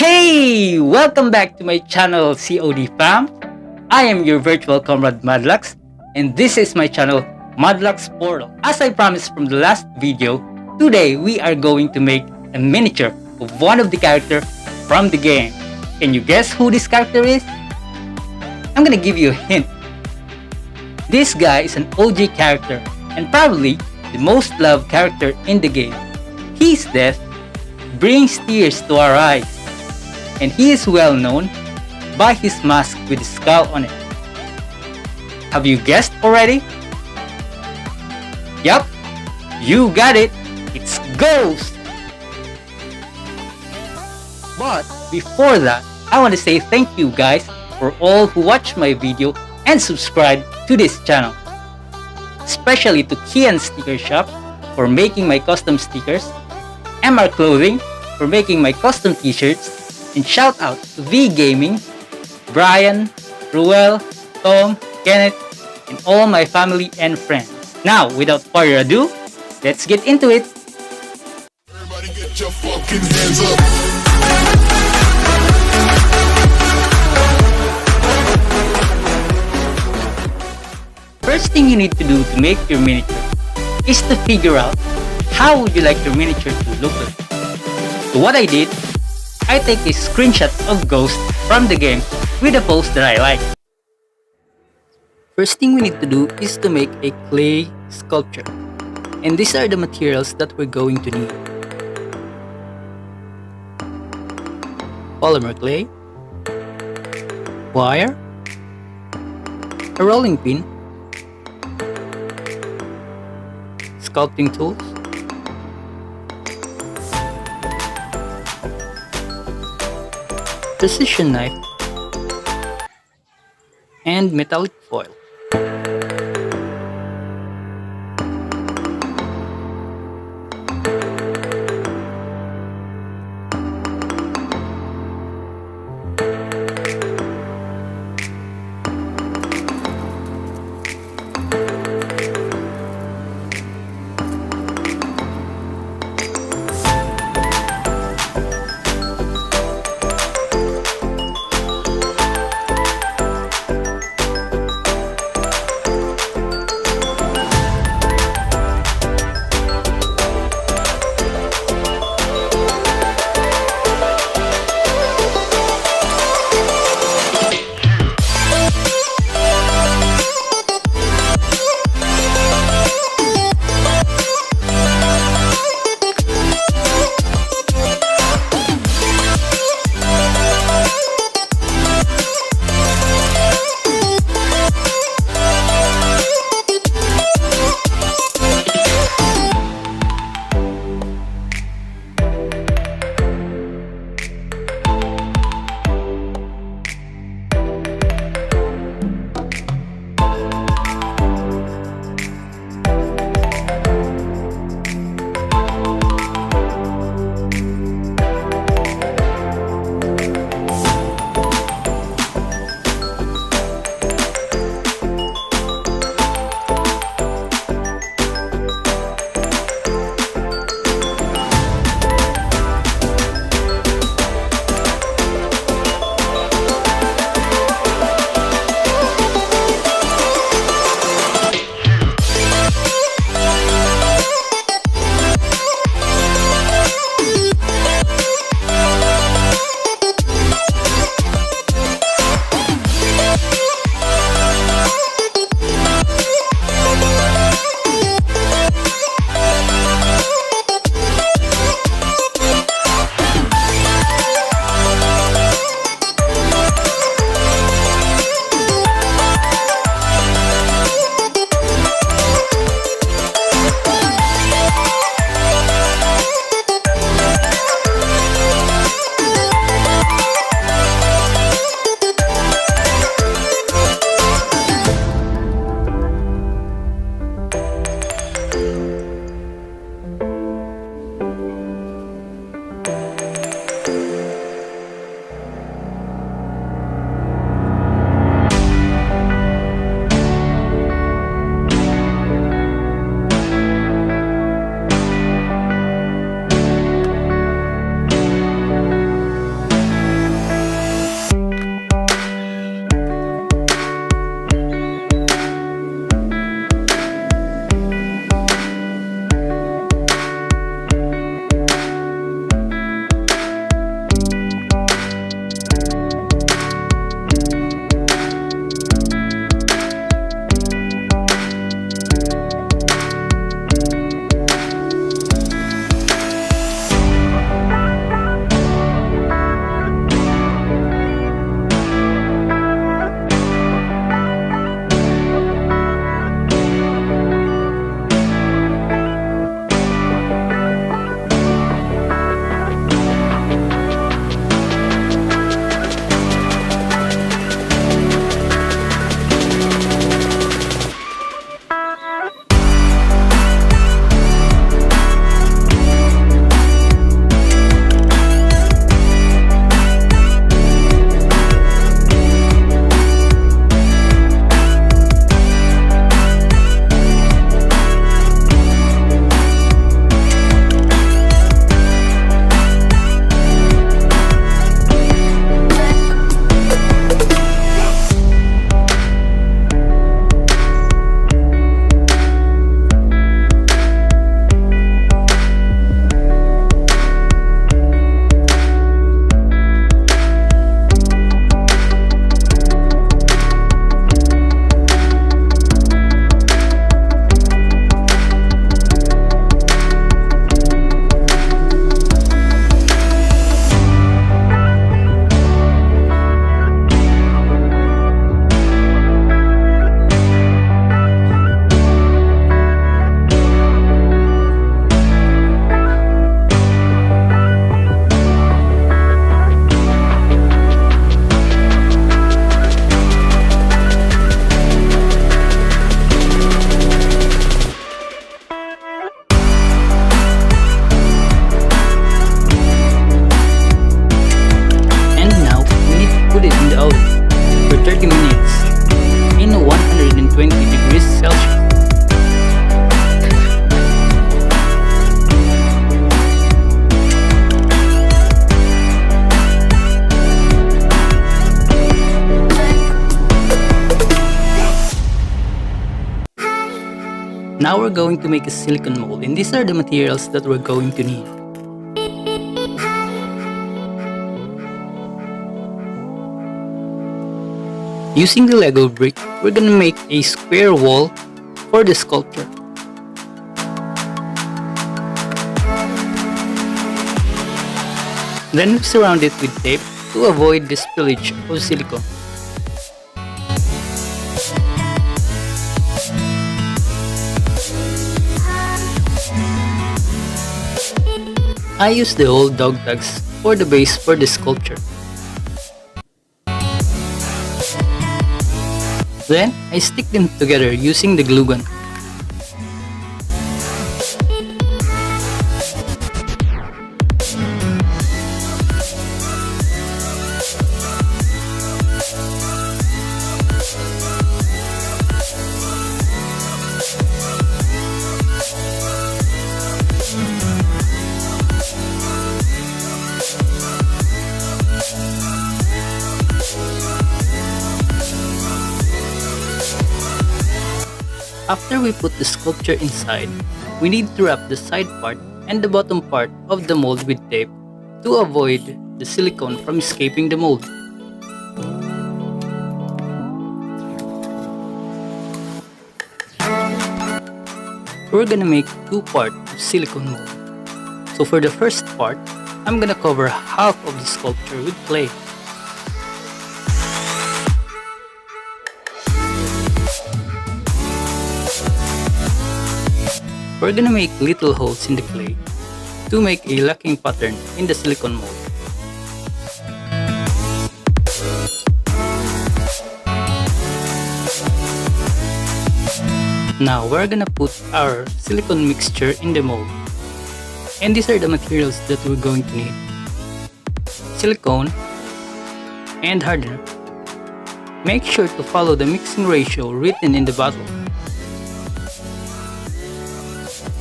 Hey! Welcome back to my channel COD Fam. I am your virtual comrade Mudlux, and this is my channel MUDLUXportal. As I promised from the last video, today we are going to make a miniature of one of the characters from the game. Can you guess who this character is? I'm gonna give you a hint. This guy is an OG character and probably the most loved character in the game. His death brings tears to our eyes, and he is well known by his mask with a skull on it. Have you guessed already? Yup, you got it. It's Ghost. But before that, I want to say thank you guys for all who watched my video and subscribe to this channel. Especially to Kian Sticker Shop for making my custom stickers, MR Clothing for making my custom t-shirts, and shout out to V Gaming, Brian, Ruel, Tom, Kenneth, and all my family and friends. Now, without further ado, let's get into it. Everybody get your fucking hands up. First thing you need to do to make your miniature is to figure out how would you like your miniature to look like. So what I did, I take a screenshot of Ghost from the game with a pose that I like. First thing we need to do is to make a clay sculpture. And these are the materials that we're going to need. Polymer clay, wire, a rolling pin, sculpting tools, precision knife, and metallic foil. Now we're going to make a silicone mold, and these are the materials that we're going to need. Using the Lego brick, we're gonna make a square wall for the sculpture. Then we surround it with tape to avoid the spillage of silicone. I use the old dog tags for the base for the sculpture. Then, I stick them together using the glue gun. After we put the sculpture inside, we need to wrap the side part and the bottom part of the mold with tape to avoid the silicone from escaping the mold. We're gonna make two parts of silicone mold. So for the first part, I'm gonna cover half of the sculpture with clay. We're gonna make little holes in the clay to make a locking pattern in the silicone mold. Now we're gonna put our silicone mixture in the mold. And these are the materials that we're going to need: silicone and hardener. Make sure to follow the mixing ratio written in the bottle.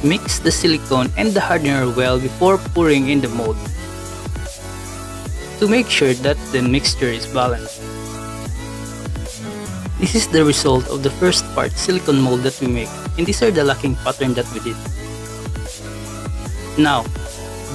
Mix the silicone and the hardener well before pouring in the mold to make sure that the mixture is balanced. This is the result of the first part silicone mold that we make, and these are the locking pattern that we did. Now,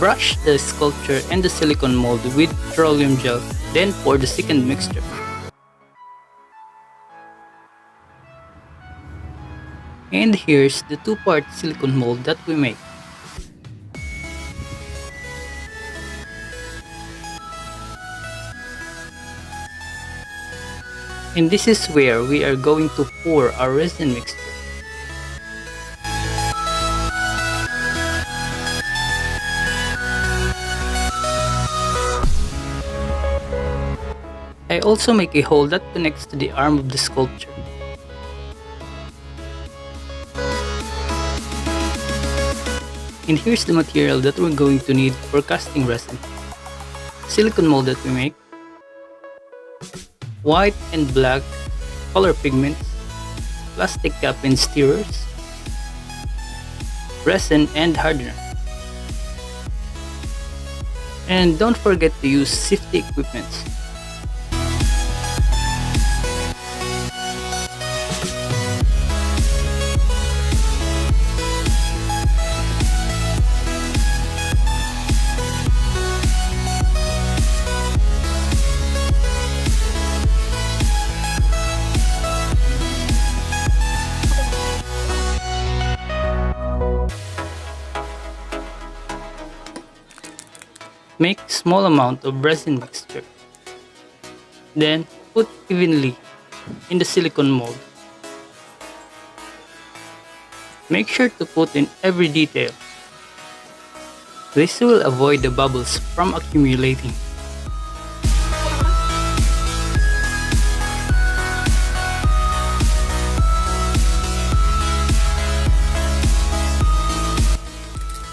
brush the sculpture and the silicone mold with petroleum gel, then pour the second mixture. And here's the two-part silicone mold that we make. And this is where we are going to pour our resin mixture. I also make a hole that connects to the arm of the sculpture. And here's the material that we're going to need for casting resin. Silicone mold that we make, white and black color pigments, plastic cap and stirrers, resin and hardener. And don't forget to use safety equipment. Make small amount of resin mixture. Then put evenly in the silicone mold. Make sure to put in every detail. This will avoid the bubbles from accumulating.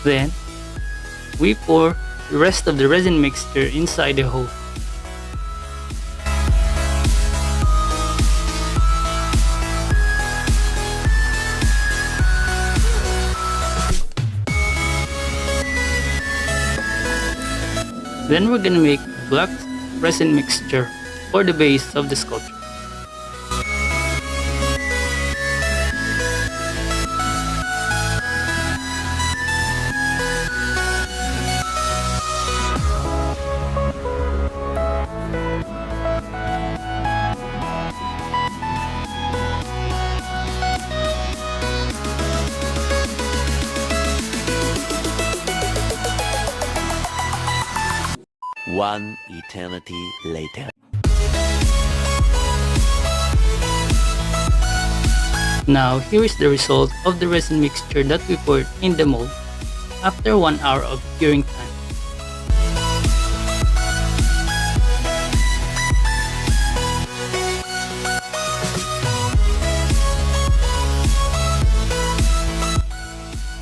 Then we pour the rest of the resin mixture inside the hole. Then we're gonna make black resin mixture for the base of the sculpture. One eternity later. Now, here is the result of the resin mixture that we poured in the mold after 1 hour of curing time.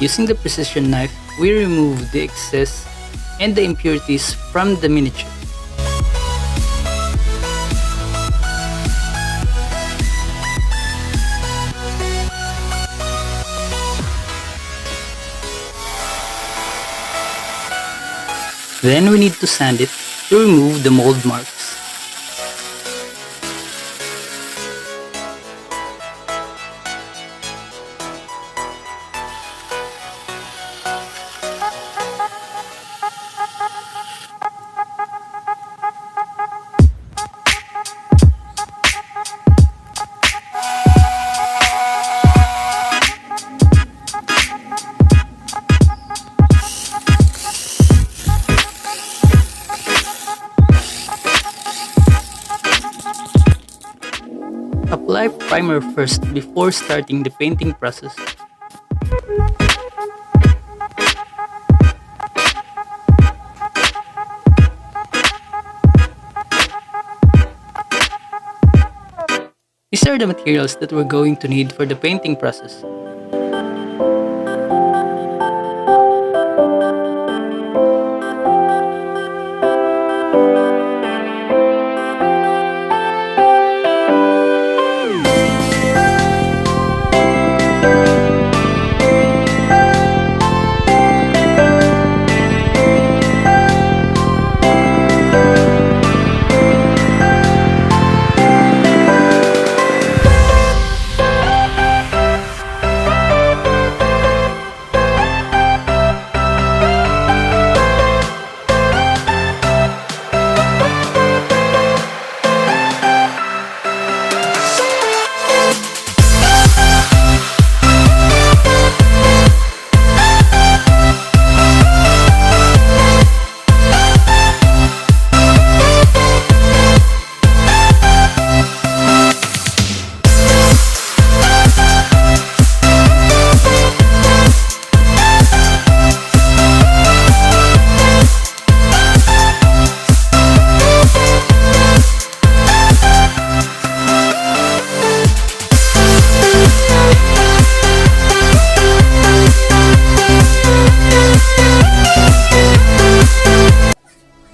Using the precision knife, we remove the excess and the impurities from the miniature. Then we need to sand it to remove the mold marks. Apply primer first before starting the painting process. These are the materials that we're going to need for the painting process.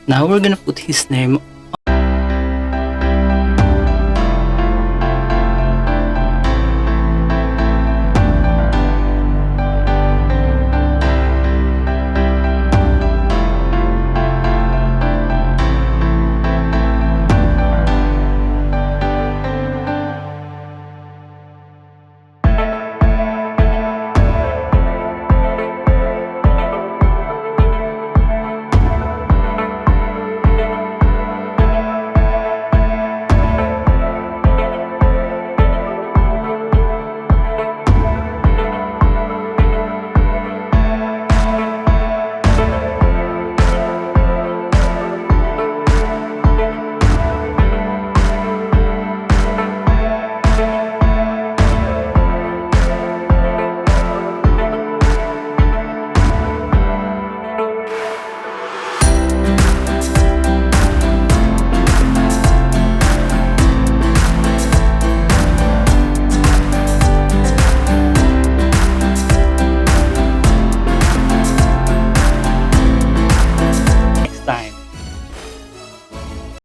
Now we're gonna put his name